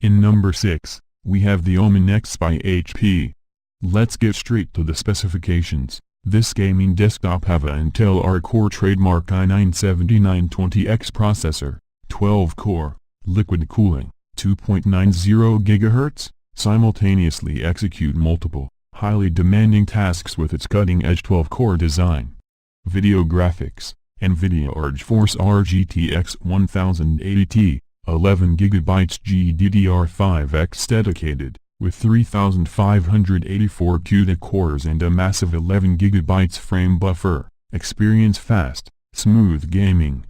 In number 6, we have the OMEN X by HP. Let's get straight to the specifications. This gaming desktop have a Intel Core trademark i9-7920X processor, 12-core, liquid cooling, 2.90 GHz, simultaneously execute multiple, highly demanding tasks with its cutting-edge 12-core design. Video graphics, NVIDIA GeForce GTX 1080Ti, 11 GB GDDR5X dedicated, with 3584 CUDA cores and a massive 11 GB frame buffer. Experience fast, smooth gaming.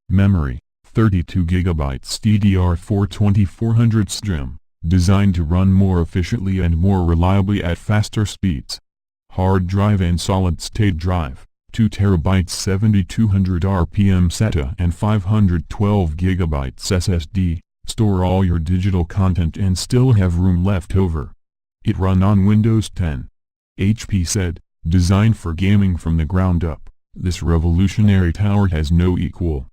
Memory, 32 GB DDR4 2400 SDRAM, designed to run more efficiently and more reliably at faster speeds. Hard drive and solid-state drive, 2 TB 7200 RPM SATA and 512 GB SSD. Store all your digital content and still have room left over. It run on Windows 10. HP said, designed for gaming from the ground up, this revolutionary tower has no equal.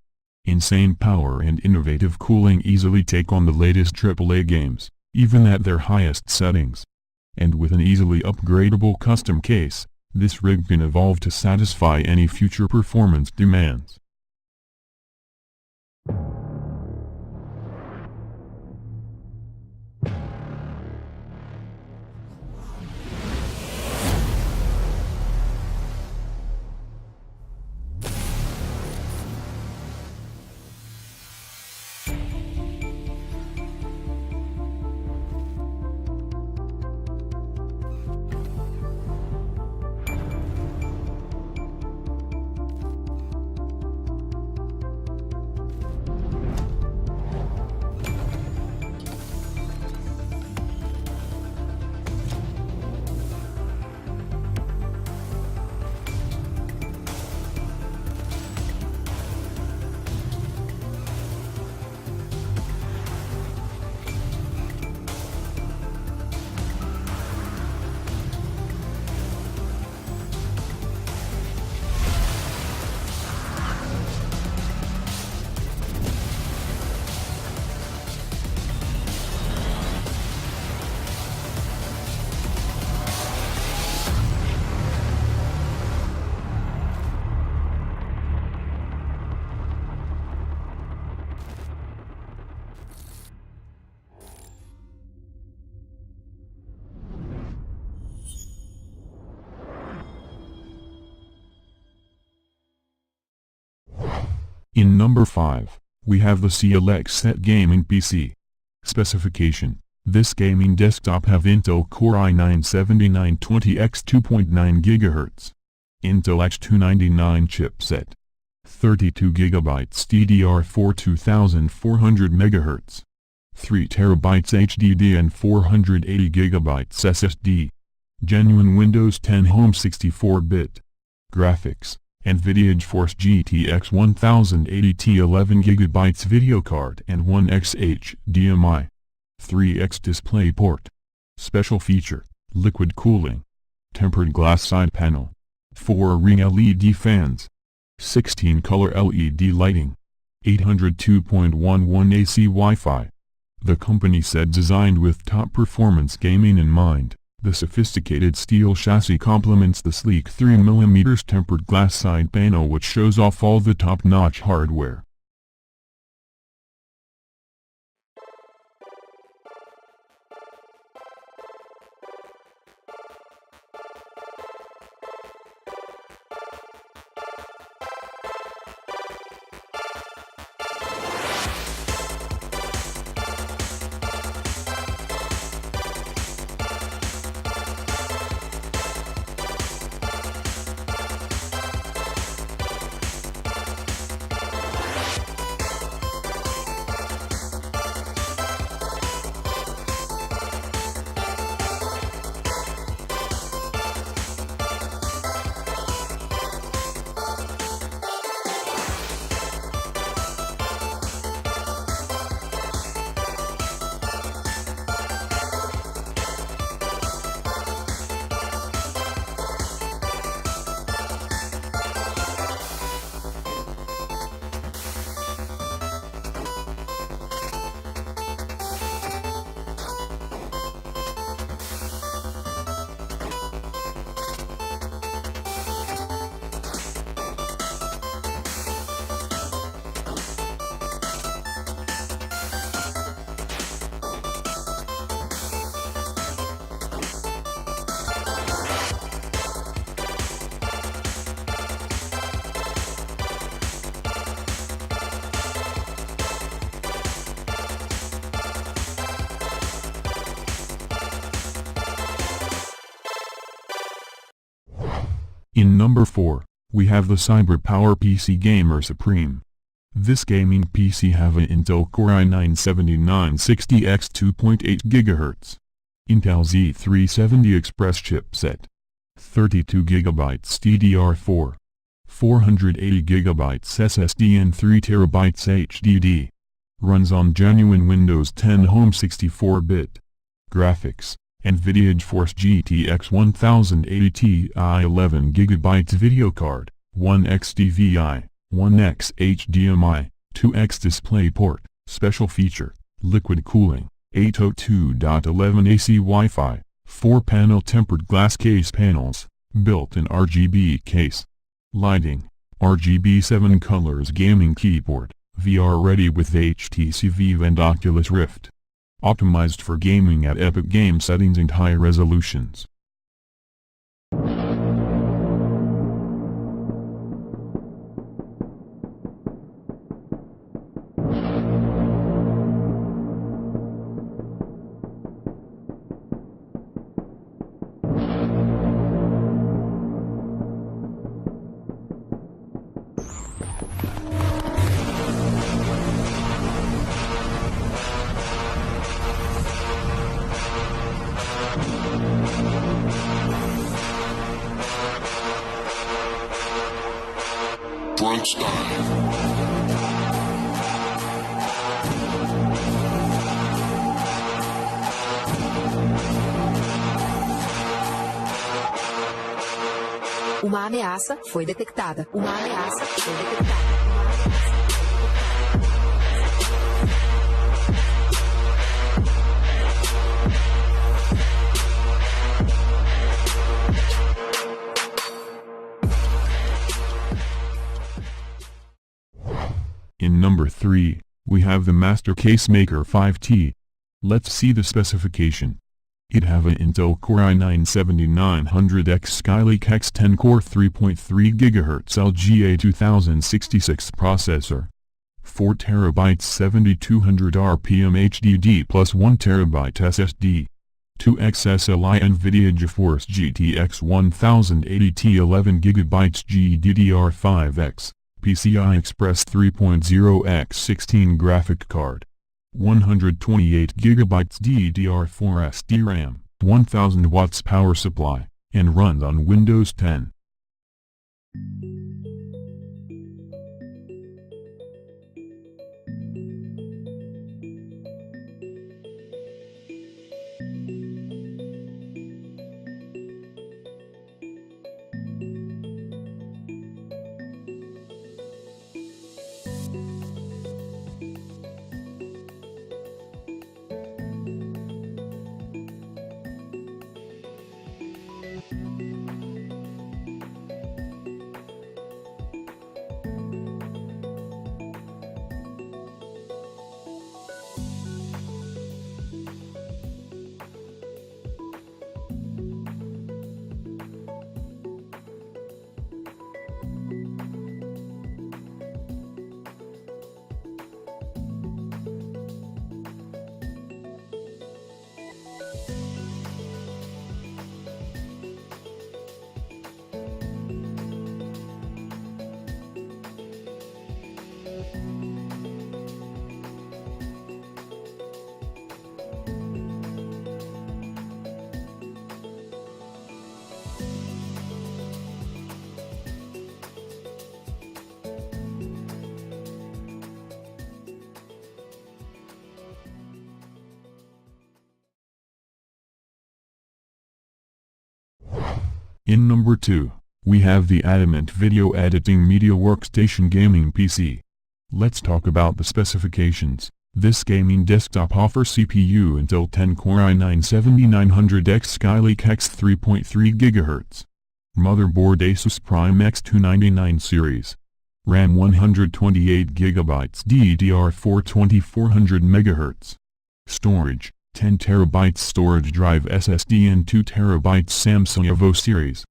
Insane power and innovative cooling easily take on the latest AAA games, even at their highest settings. And with an easily upgradable custom case, this rig can evolve to satisfy any future performance demands. In number 5, we have the CLX Set Gaming PC. Specification: this gaming desktop have Intel Core i9-7920X 2.9 GHz, Intel H299 chipset, 32 GB DDR4 2400 MHz, 3 TB HDD and 480 GB SSD. Genuine Windows 10 Home 64-bit. Graphics: NVIDIA GeForce GTX 1080Ti 11 GB video card and 1x HDMI. 3x display port. Special feature: liquid cooling. Tempered glass side panel. 4-ring LED fans. 16-color LED lighting. 802.11 AC Wi-Fi. The company said designed with top performance gaming in mind. The sophisticated steel chassis complements the sleek 3mm tempered glass side panel, which shows off all the top-notch hardware. In number 4, we have the CyberPower PC Gamer Supreme. This gaming PC have an Intel Core i9-7960X 2.8 GHz, Intel Z370 Express chipset, 32GB DDR4, 480GB SSD and 3TB HDD. Runs on genuine Windows 10 Home 64-bit. Graphics, NVIDIA GeForce GTX 1080 Ti 11GB video card, 1x DVI, 1x HDMI, 2x DisplayPort, special feature, liquid cooling, 802.11 AC Wi-Fi, 4-panel tempered glass case panels, built-in RGB case. Lighting, RGB 7 colors gaming keyboard, VR ready with HTC Vive and Oculus Rift. Optimized for gaming at epic game settings and high resolutions. Drunk style. Uma ameaça foi detectada. Uma ameaça foi detectada. In number 3, we have the Master Casemaker 5T. Let's see the specification. It have an Intel Core i9-7900X Skylake X10 Core 3.3 GHz LGA 2066 processor. 4TB 7200 RPM HDD plus 1TB SSD. 2x SLI NVIDIA GeForce GTX 1080 Ti 11GB GDDR5X. PCI Express 3.0x16 graphic card. 128GB DDR4 SDRAM, 1000 watts power supply, and runs on Windows 10. In number 2, we have the Adamant Video Editing Media Workstation Gaming PC. Let's talk about the specifications. This gaming desktop offers CPU Intel 10 Core i9-7900X Skylake X 3.3 GHz. Motherboard Asus Prime X299 series. RAM 128GB DDR4 2400 MHz. Storage, 10TB storage drive SSD and 2TB Samsung Evo series.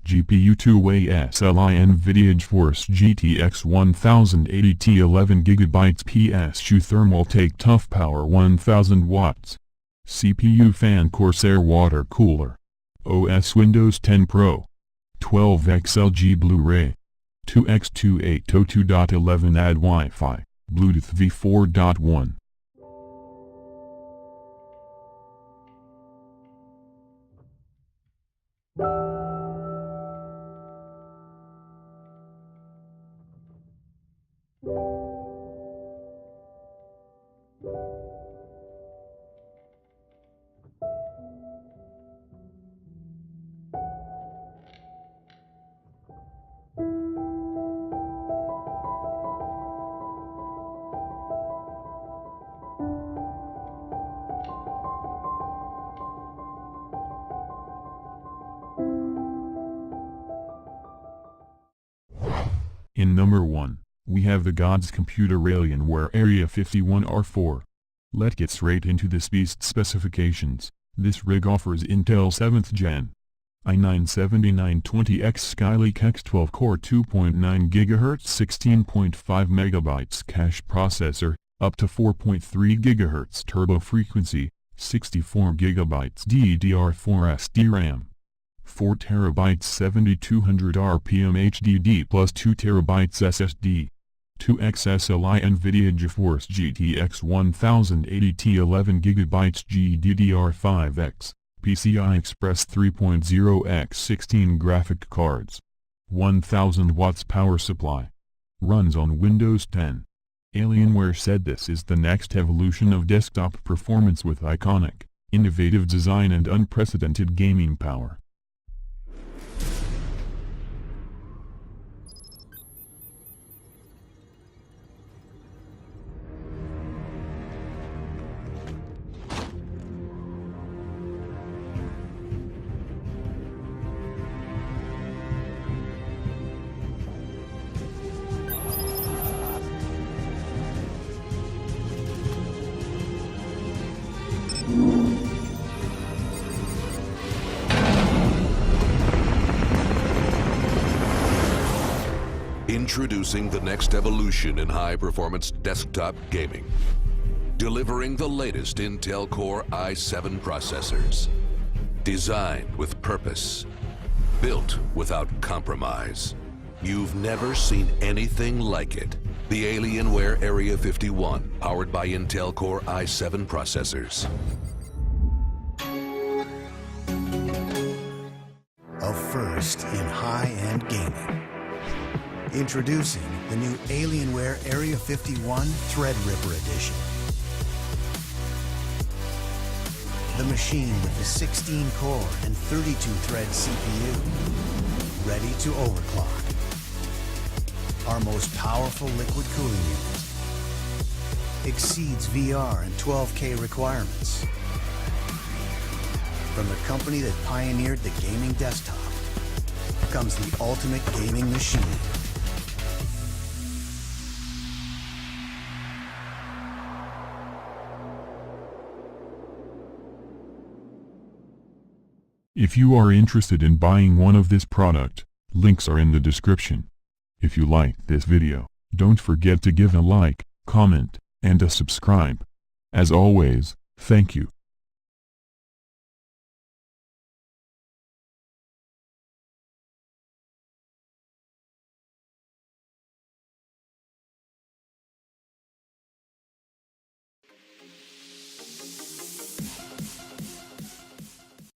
GPU 2-way SLI NVIDIA GeForce GTX 1080 Ti 11GB PSU Thermal Take Tough Power 1000 watts. CPU Fan Corsair Water Cooler. OS Windows 10 Pro. 12x LG Blu-ray. 2x2802.11 add Wi-Fi, Bluetooth v4.1. In number 1, we have the God's Computer Alienware Area 51 R4. Let's get straight into this beast's specifications. This rig offers Intel 7th Gen i9-7920X Skylake X12 core 2.9 GHz 16.5 MB cache processor, up to 4.3 GHz turbo frequency, 64 GB DDR4 SDRAM. 4 TB 7200 RPM HDD plus 2 TB SSD. 2x SLI NVIDIA GeForce GTX 1080T 11 GB GDDR5X, PCI Express 3.0x16 graphic cards. 1000 watts power supply. Runs on Windows 10. Alienware said this is the next evolution of desktop performance with iconic, innovative design and unprecedented gaming power. Introducing the next evolution in high-performance desktop gaming. Delivering the latest Intel Core i7 processors. Designed with purpose. Built without compromise. You've never seen anything like it. The Alienware Area 51, powered by Intel Core i7 processors. A first in high-end gaming. Introducing the new Alienware Area 51 Threadripper Edition. The machine with the 16-core and 32-thread CPU, ready to overclock. Our most powerful liquid cooling unit. Exceeds VR and 12K requirements. From the company that pioneered the gaming desktop comes the ultimate gaming machine. If you are interested in buying one of this product, links are in the description. If you liked this video, don't forget to give a like, comment, and a subscribe. As always, thank you.